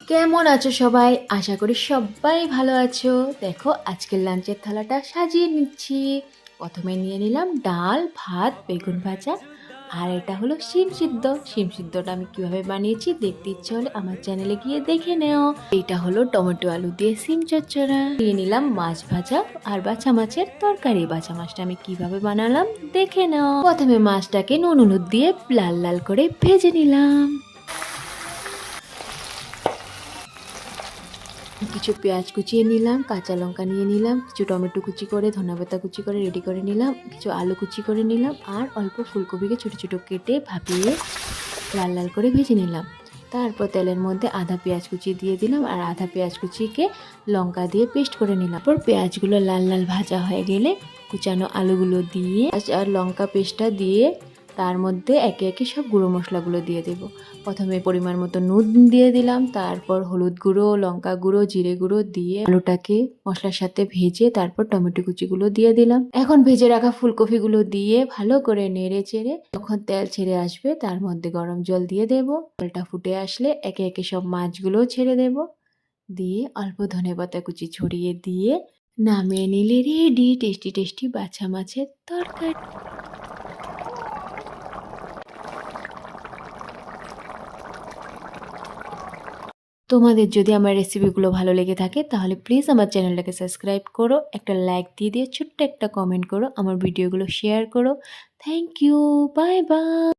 কেমন আছো সবাই? আশা করি সবাই ভালো আছো। দেখো আজকের লাঞ্চের থালাটা সাজিয়ে নিচ্ছি। প্রথমে নিয়ে নিলাম ডাল, ভাত, বেগুন ভাজা, আর এটা হলো শিম সিদ্ধ। শিম সিদ্ধটা আমি কিভাবে বানিয়েছি দেখতে ইচ্ছে হলে আমার চ্যানেলে গিয়ে দেখে নেও। এটা হলো টমেটো আলু দিয়ে শিম চচ্চড়া। নিয়ে নিলাম মাছ ভাজা আর বাছা মাছের তরকারি। বাছা মাছটা আমি কিভাবে বানালাম দেখে নাও। প্রথমে মাছটাকে নুন হলুদ দিয়ে লাল লাল করে ভেজে নিলাম। কিছু পেঁয়াজ কুচিয়ে নিলাম, কাঁচা লঙ্কা নিয়ে নিলাম, কিছু টমেটো কুচি করে, ধনেপাতা কুচি করে রেডি করে নিলাম, কিছু আলু কুচি করে নিলাম, আর অল্প ফুলকপিকে ছোটো ছোটো কেটে ভাপিয়ে লাল লাল করে ভেজে নিলাম। তারপর তেলের মধ্যে আধা পেঁয়াজ কুচি দিয়ে দিলাম, আর আধা পেঁয়াজ কুচিকে লঙ্কা দিয়ে পেস্ট করে নিলাম। তারপর পেঁয়াজগুলো লাল লাল ভাজা হয়ে গেলে কুচানো আলুগুলো দিয়ে আর লঙ্কা পেস্টটা দিয়ে তার মধ্যে একে একে সব গুঁড়ো মশলাগুলো দিয়ে দেব। প্রথমে পরিমাণ মতো নুন দিয়ে দিলাম, তারপর হলুদ গুঁড়ো, লঙ্কা গুঁড়ো, জিরে গুঁড়ো দিয়ে আলুটাকে মশলার সাথে ভেজে তারপর টমেটো কুচিগুলো দিয়ে দিলাম। এখন ভেজে রাখা ফুলকপিগুলো দিয়ে ভালো করে নেড়ে চেড়ে যখন তেল ছেড়ে আসবে তার মধ্যে গরম জল দিয়ে দেব। জলটা ফুটে আসলে একে একে সব মাছগুলোও ছেড়ে দেব, দিয়ে অল্প ধনেপাতা কুচি ছড়িয়ে দিয়ে নামিয়ে নিলে রেডি টেস্টি টেস্টি বাছা মাছের তরকারি। তোমাদের যদি আমার রেসিপিগুলো ভালো লেগে থাকে তাহলে প্লিজ আমার চ্যানেলটাকে সাবস্ক্রাইব করো, একটা লাইক দিয়ে ছোট্ট একটা কমেন্ট করো, আমার ভিডিওগুলো শেয়ার করো। Thank you, bye by.